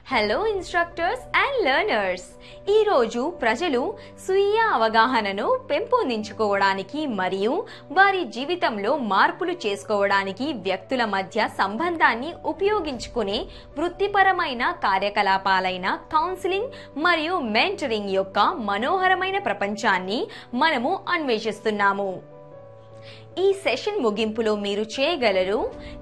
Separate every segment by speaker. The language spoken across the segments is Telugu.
Speaker 1: Hello instructors and learners. ఈరోజు ప్రజలు స్వీయ అవగాహనను పెంపొందించుకోవడానికి మరియు వారి జీవితంలో మార్పులు చేసుకోవడానికి వ్యక్తుల మధ్య సంబంధాన్ని ఉపయోగించుకునే వృత్తిపరమైన కార్యకలాపాలైన కౌన్సిలింగ్ మరియు మెంటరింగ్ యొక్క మనోహరమైన ప్రపంచాన్ని మనము అన్వేషిస్తున్నాము. ఈ సెషన్ ముగింపులో మీరు చేయగలరు: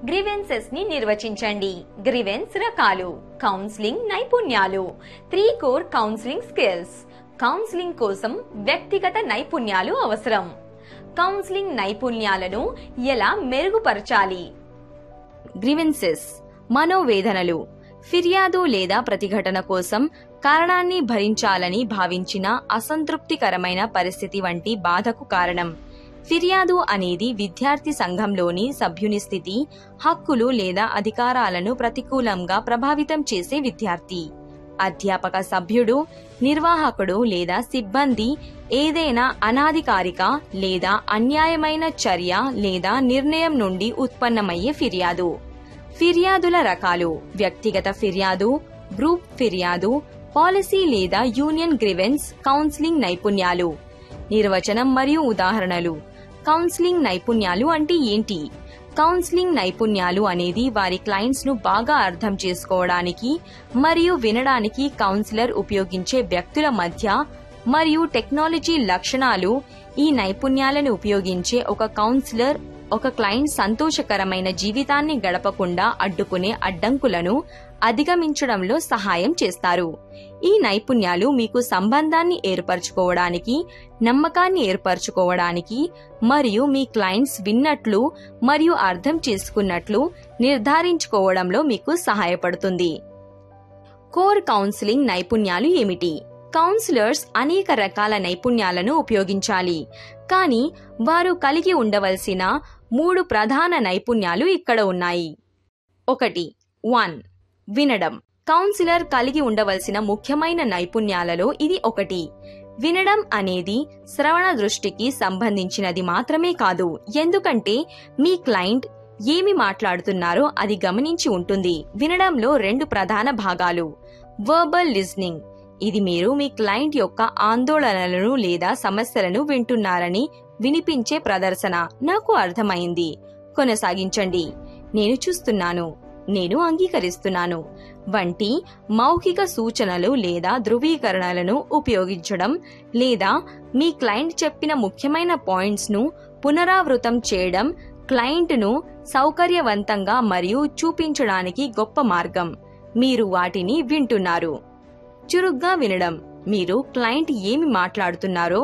Speaker 1: గ్రీవెన్సెస్ ని నిర్వచించండి, గ్రీవెన్స్ రకాలు, కౌన్సిలింగ్ నైపుణ్యాలు, 3 కోర్ కౌన్సిలింగ్ స్కిల్స్. కౌన్సిలింగ్ కోసం వ్యక్తిగత నైపుణ్యాలు అవసరం. కౌన్సిలింగ్ నైపుణ్యాలను ఎలా మెరుగుపరచాలి? గ్రీవెన్సెస్ మనోవేదనలు, ఫిర్యాదు లేదా ప్రతిఘటన కోసం కారణాన్ని భరించాలని భావించిన అసంతృప్తికరమైన పరిస్థితి వంటి బాధకు కారణం. ఫిర్యాదు అనేది విద్యార్థి సంఘంలోని సభ్యుని స్థితి, హక్కులు లేదా అధికారాలను ప్రతికూలంగా ప్రభావితం చేసే విద్యార్థి. అధ్యాపక సభ్యుడు, నిర్వాహకుడు లేదా సిబ్బంది ఏదైనా అనాధికారిక లేదా అన్యాయమైన చర్య లేదా నిర్ణయం నుండి ఉత్పన్నమయ్యే ఫిర్యాదు. ఫిర్యాదుల రకాలు: వ్యక్తిగత ఫిర్యాదు, గ్రూప్ ఫిర్యాదు, పాలసీ లేదా యూనియన్ గ్రీవెన్స్. కౌన్సిలింగ్ నైపుణ్యాలు. నిర్వచనం మరియు ఉదాహరణలు. కౌన్సిలింగ్ నైపుణ్యాలు అంటే ఏంటి? కౌన్సిలింగ్ నైపుణ్యాలు అనేది వారి క్లయింట్స్ ను బాగా అర్థం చేసుకోవడానికి మరియు వినడానికి కౌన్సిలర్ ఉపయోగించే వ్యక్తుల మధ్య మరియు టెక్నాలజీ లక్షణాలు. ఈ నైపుణ్యాలను ఉపయోగించే ఒక కౌన్సిలర్ ఒక క్లయింట్ సంతోషకరమైన జీవితాన్ని గడపకుండా అడ్డుకునే అడ్డంకులను అధిగమించడంలో సహాయం చేస్తారు. ఈ నైపుణ్యాలు మీకు సంబంధాన్ని ఏర్పరచుకోవడానికి, నమ్మకాన్ని ఏర్పరచుకోవడానికి మరియు మీ క్లయింట్స్ విన్నట్లు మరియు అర్థం చేసుకున్నట్లు నిర్ధారించుకోవడంలో మీకు సహాయపడుతుంది. కోర్ కౌన్సిలింగ్ నైపుణ్యాలు ఏమిటి? కౌన్సిలర్స్ అనేక రకాల నైపుణ్యాలను ఉపయోగించాలి, కానీ వారు కలిగి ఉండవలసిన 3 ప్రధాన నైపుణ్యాలు ఇక్కడ ఉన్నాయి. 1. వినడం. కౌన్సిలర్ కలిగి ఉండవలసిన ముఖ్యమైన నైపుణ్యాలలో ఇది ఒకటి. వినడం అనేది శ్రవణ దృష్టికి సంబంధించినది మాత్రమే కాదు, ఎందుకంటే మీ క్లయింట్ ఏమి మాట్లాడుతున్నారో అది గమనించి ఉంటుంది. వినడంలో 2 ప్రధాన భాగాలు. Verbal listening. ఇది మీరు మీ క్లయింట్ యొక్క ఆందోళనలను లేదా సమస్యలను వింటున్నారని వినిపించే ప్రదర్శన. నాకు అర్థమైంది, కొనసాగించండి, నేను చూస్తున్నాను, నేను అంగీకరిస్తున్నాను వంటి మౌఖిక సూచనలు లేదా ధృవీకరణలను ఉపయోగించడం, లేదా మీ క్లయింట్ చెప్పిన ముఖ్యమైన పాయింట్స్ ను పునరావృతం చేయడం క్లయింట్ను సౌకర్యవంతంగా మరియు చూపించడానికి గొప్ప మార్గం. మీరు వాటిని వింటున్నారు. చురుగ్గా వినడం. మీరు క్లయింట్ ఏమి మాట్లాడుతున్నారో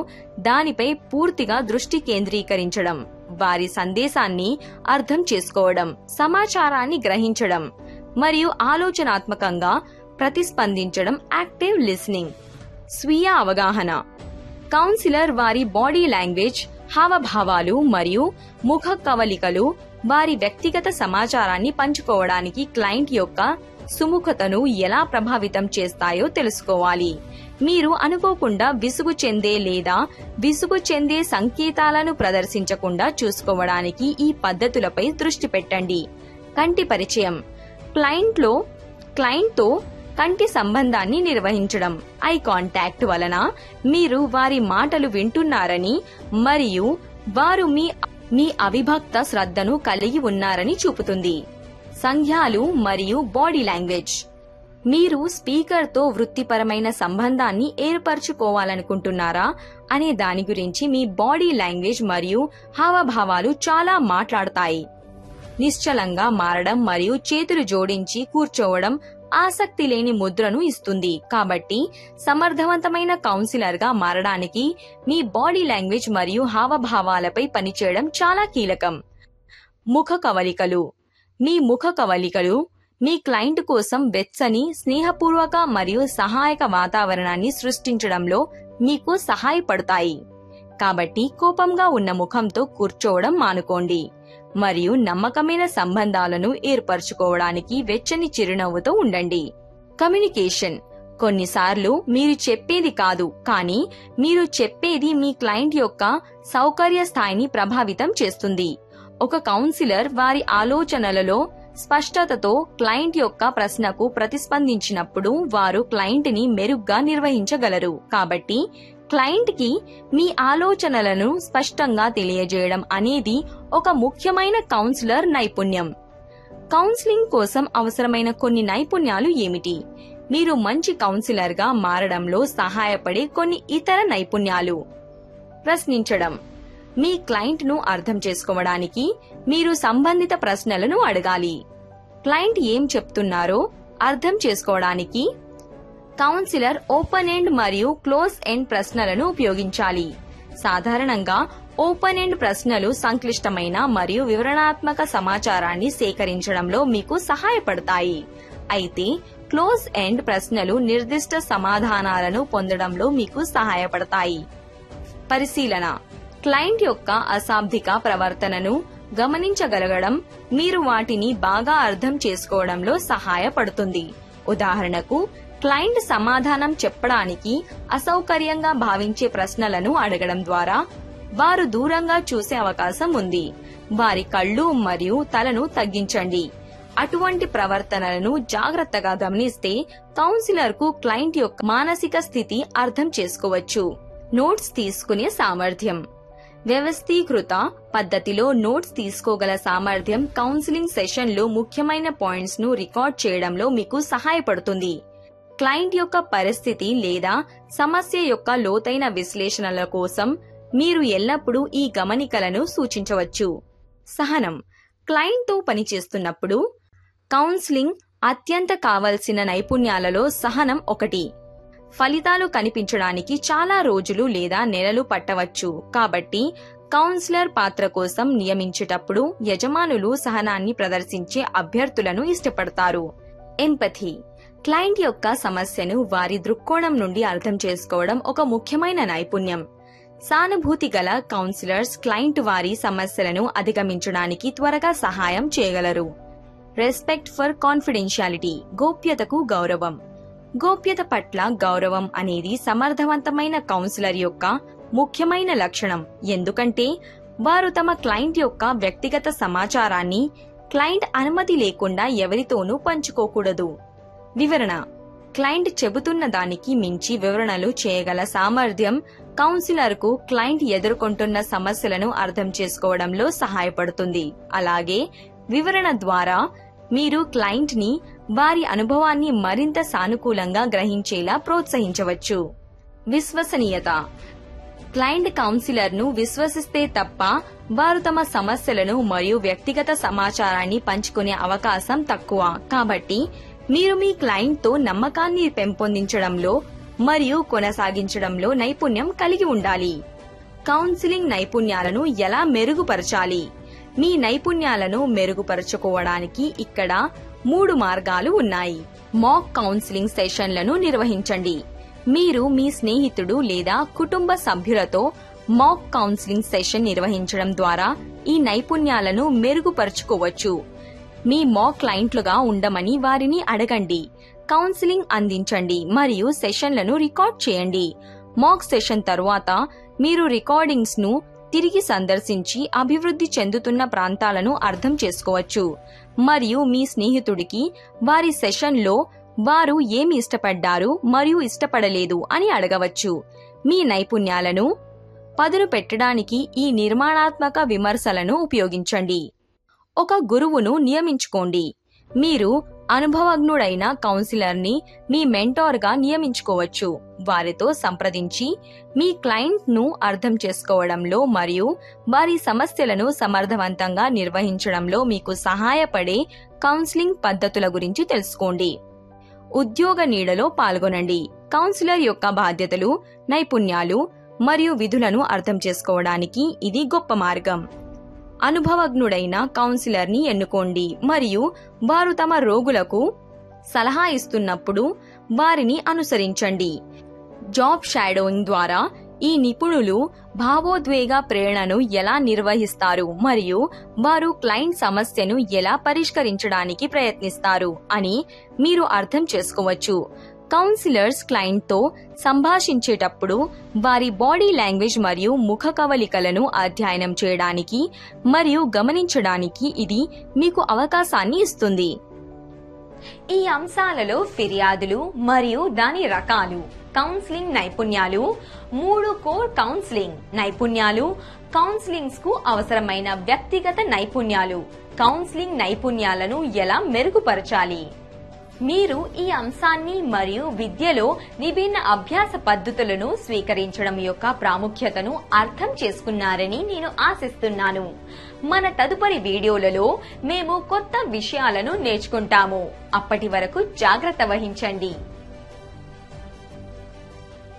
Speaker 1: దానిపై పూర్తిగా దృష్టి కేంద్రీకరించడం, వారి సందేశాన్ని అర్థం చేసుకోవడం, సమాచారాన్ని గ్రహించడం మరియు ఆలోచనాత్మకంగా ప్రతిస్పందించడం. Active listening. స్వీయ అవగాహన. కౌన్సిలర్ వారి బాడీ లాంగ్వేజ్, హావభావాలు మరియు ముఖ కవలికలు వారి వ్యక్తిగత సమాచారాన్ని పంచుకోవడానికి క్లయింట్ యొక్క సుముఖతను ఎలా ప్రభావితం చేస్తాయో తెలుసుకోవాలి. మీరు అనుకోకుండా విసుగు చెందే లేదా విసుగు చెందే సంకేతాలను ప్రదర్శించకుండా చూసుకోవడానికి ఈ పద్ధతులపై దృష్టి పెట్టండి. కంటి పరిచయం. క్లయింట్తో కంటి సంబంధాన్ని నిర్వహించడం. ఐ కాంటాక్ట్ వలన మీరు వారి మాటలు వింటున్నారని మరియు వారు మీ అవిభక్త శ్రద్ధను కలిగి ఉన్నారని చూపుతుంది. సంజ్ఞలు మరియు బాడీ లాంగ్వేజ్. మీరు స్పీకర్తో వృత్తిపరమైన సంబంధాన్ని ఏర్పరచుకోవాలనుకుంటున్నారా అనే దాని గురించి మీ బాడీ లాంగ్వేజ్ మరియు హావభావాలు చాలా మాట్లాడతాయి. నిశ్చలంగా మారడం మరియు చేతులు జోడించి కూర్చోవడం ఆసక్తి లేని ముద్రను ఇస్తుంది. కాబట్టి సమర్థవంతమైన కౌన్సిలర్ గా మారడానికి మీ బాడీ లాంగ్వేజ్ మరియు హావభావాలపై పనిచేయడం చాలా కీలకం. ముఖ కవలికలు. మీ ముఖ కవలికలు మీ క్లయింట్ కోసం వెచ్చని, స్నేహపూర్వక మరియు సహాయక వాతావరణాన్ని సృష్టించడంలో మీకు సహాయపడతాయి. కాబట్టి కోపంగా ఉన్న ముఖంతో కూర్చోవడం మానుకోండి మరియు నమ్మకమైన సంబంధాలను ఏర్పరచుకోవడానికి వెచ్చని చిరునవ్వుతో ఉండండి. కమ్యూనికేషన్. కొన్నిసార్లు మీరు చెప్పేది కాదు, కానీ మీరు చెప్పేది మీ క్లయింట్ యొక్క సౌకర్య స్థాయిని ప్రభావితం చేస్తుంది. ఒక కౌన్సిలర్ వారి ఆలోచనలలో స్పష్టతతో క్లయింట్ యొక్క ప్రశ్నకు ప్రతిస్పందించినప్పుడు వారు క్లయింట్ ని మెరుగ్గా నిర్వహించగలరు. కాబట్టి క్లయింట్ కి మీ ఆలోచనలను స్పష్టంగా తెలియజేయడం అనేది ఒక ముఖ్యమైన కౌన్సిలర్ నైపుణ్యం. కౌన్సిలింగ్ కోసం అవసరమైన కొన్ని నైపుణ్యాలు ఏమిటి? మీరు మంచి కౌన్సిలర్ గా మారడంలో సహాయపడే కొన్ని ఇతర నైపుణ్యాలు. ప్రశ్నించడం. మీ క్లయింట్ ను అర్థం చేసుకోవడానికి మీరు సంబంధిత ప్రశ్నలను అడగాలి. క్లయింట్ ఏం చెప్తున్నారో అర్థం చేసుకోవడానికి కౌన్సిలర్ ఓపెన్ ఎండ్ మరియు క్లోజ్ ఎండ్ ప్రశ్నలను ఉపయోగించాలి. సాధారణంగా ఓపెన్ ఎండ్ ప్రశ్నలు సంక్లిష్టమైన మరియు వివరణాత్మక సమాచారాన్ని సేకరించడంలో మీకు సహాయపడతాయి. అయితే క్లోజ్ ఎండ్ ప్రశ్నలు నిర్దిష్ట సమాధానాలను పొందడంలో మీకు సహాయపడతాయి. పరిశీలన. క్లయింట్ యొక్క అశాబ్దిక ప్రవర్తనను గమనించగలగడం మీరు వాటిని బాగా అర్థం చేసుకోవడంలో సహాయపడుతుంది. ఉదాహరణకు, క్లయింట్ సమాధానం చెప్పడానికి అసౌకర్యంగా భావించే ప్రశ్నలను అడగడం ద్వారా వారు దూరంగా చూసే అవకాశం ఉంది. వారి కళ్ళు మరియు తలను తగ్గించండి. అటువంటి ప్రవర్తనలను జాగ్రత్తగా గమనిస్తే కౌన్సిలర్ కు క్లయింట్ యొక్క మానసిక స్థితి అర్థం చేసుకోవచ్చు. నోట్స్ తీసుకునే సామర్థ్యం. వ్యవస్థీకృత పద్ధతిలో నోట్స్ తీసుకోగల సామర్థ్యం కౌన్సిలింగ్ సెషన్లో ముఖ్యమైన పాయింట్స్ ను రికార్డ్ చేయడంలో మీకు సహాయపడుతుంది. క్లయింట్ యొక్క పరిస్థితి లేదా సమస్య యొక్క లోతైన విశ్లేషణల కోసం మీరు ఎల్లప్పుడూ ఈ గమనికలను సూచించవచ్చు. సహనం. క్లయింట్ తో పనిచేస్తున్నప్పుడు కౌన్సిలింగ్ అత్యంత కావలసిన నైపుణ్యాలలో సహనం ఒకటి. ఫలితాలు కనిపించడానికి చాలా రోజులు లేదా నెలలు పట్టవచ్చు. కాబట్టి కౌన్సిలర్ పాత్ర కోసం నియమించేటప్పుడు యజమానులు సహనాన్ని ప్రదర్శించే అభ్యర్థులను ఇష్టపడతారు. ఎంపథీ. క్లయింట్ యొక్క సమస్యను వారి దృక్కోణం నుండి అర్థం చేసుకోవడం ఒక ముఖ్యమైన నైపుణ్యం. సానుభూతి గల కౌన్సిలర్స్ క్లయింట్ వారి సమస్యలను అధిగమించడానికి త్వరగా సహాయం చేయగలరు. Respect for confidentiality. గోప్యతకు గౌరవం. గోప్యత పట్ల గౌరవం అనేది సమర్థవంతమైన కౌన్సిలర్ యొక్క ముఖ్యమైన లక్షణం. ఎందుకంటే వారు తమ క్లయింట్ యొక్క వ్యక్తిగత సమాచారాన్ని క్లయింట్ అనుమతి లేకుండా ఎవరితోనూ పంచుకోకూడదు. వివరణ. క్లయింట్ చెబుతున్న దానికి మించి వివరణలు చేయగల సామర్థ్యం కౌన్సిలర్ కు క్లయింట్ ఎదుర్కొంటున్న సమస్యలను అర్థం చేసుకోవడంలో సహాయపడుతుంది. అలాగే వివరణ ద్వారా మీరు క్లయింట్ ని వారి అనుభవాన్ని మరింత సానుకూలంగా గ్రహించేలా ప్రోత్సహించవచ్చు. విశ్వసనీయత. క్లయింట్ కౌన్సిలర్ ను విశ్వసిస్తే తప్ప వారు తమ సమస్యలను మరియు వ్యక్తిగత సమాచారాన్ని పంచుకునే అవకాశం తక్కువ. కాబట్టి మీరు మీ క్లయింట్ తో నమ్మకాన్ని పెంపొందించడంలో మరియు కొనసాగించడంలో నైపుణ్యం కలిగి ఉండాలి. కౌన్సిలింగ్ నైపుణ్యాలను ఎలా మెరుగుపరచాలి? మీ నైపుణ్యాలను మెరుగుపరచుకోవడానికి ఇక్కడ 3 మార్గాలు ఉన్నాయి. మాక్ కౌన్సిలింగ్ సెషన్లను నిర్వహించండి. మీరు మీ స్నేహితుడు లేదా కుటుంబ సభ్యులతో మాక్ కౌన్సిలింగ్ సెషన్ నిర్వహించడం ద్వారా ఈ నైపుణ్యాలను మెరుగుపరుచుకోవచ్చు. మీ మాక్ క్లయింట్లుగా ఉండమని వారిని అడగండి. కౌన్సిలింగ్ అందించండి మరియు సెషన్లను రికార్డ్ చేయండి. మాక్ సెషన్ తరువాత మీరు రికార్డింగ్స్ ను తిరిగి సందర్శించి అభివృద్ధి చెందుతున్న ప్రాంతాలను అర్థం చేసుకోవచ్చు మరియు మీ స్నేహితుడికి వారి సెషన్లో వారు ఏమి ఇష్టపడ్డారు మరియు ఇష్టపడలేదు అని అడగవచ్చు. మీ నైపుణ్యాలను పదును పెట్టడానికి ఈ నిర్మాణాత్మక విమర్శలను ఉపయోగించండి. ఒక గురువును నియమించుకోండి. మీరు అనుభవజ్ఞుడైన కౌన్సిలర్ ని మీ మెంటార్ గా నియమించుకోవచ్చు. వారితో సంప్రదించి మీ క్లయింట్ ను అర్థం చేసుకోవడంలో మరియు వారి సమస్యలను సమర్థవంతంగా నిర్వహించడంలో మీకు సహాయపడే కౌన్సిలింగ్ పద్ధతుల గురించి తెలుసుకోండి. ఉద్యోగ నీడలో పాల్గొనండి. కౌన్సిలర్ యొక్క బాధ్యతలు, నైపుణ్యాలు మరియు విధులను అర్థం చేసుకోవడానికి ఇది గొప్ప మార్గం. అనుభవజ్ఞుడైన కౌన్సిలర్ ని ఎన్నుకోండి మరియు వారు తమ రోగులకు సలహా ఇస్తున్నప్పుడు వారిని అనుసరించండి. జాబ్ షాడోయింగ్ ద్వారా ఈ నిపుణులు భావోద్వేగ ప్రేరణను ఎలా నిర్వహిస్తారు మరియు వారు క్లయింట్ సమస్యను ఎలా పరిష్కరించడానికి ప్రయత్నిస్తారు అని మీరు అర్థం చేసుకోవచ్చు. కౌన్సిలర్స్ క్లయింట్తో సంభాషించేటప్పుడు వారి బాడీ లాంగ్వేజ్ మరియు ముఖ కవళికలను అధ్యయనం చేయడానికి మరియు గమనించడానికి ఇది మీకు అవకాశాన్ని ఇస్తుంది. ఈ అంశాలలో ఫిర్యాదులు మరియు దాని రకాలు, కౌన్సిలింగ్ నైపుణ్యాలు, 3 కోర్ కౌన్సిలింగ్ నైపుణ్యాలు, కౌన్సిలింగ్స్ కు అవసరమైన వ్యక్తిగత నైపుణ్యాలు, కౌన్సిలింగ్ నైపుణ్యాలను ఎలా మెరుగుపరచాలి. మీరు ఈ అంశాన్ని మరియు విద్యలో విభిన్న అభ్యాస పద్ధతులను స్వీకరించడం యొక్క ప్రాముఖ్యతను అర్థం చేసుకున్నారని నేను ఆశిస్తున్నాను. మన తదుపరి వీడియోలలో మేము కొత్త విషయాలను నేర్చుకుంటాము. అప్పటి వరకు జాగ్రత్త వహించండి.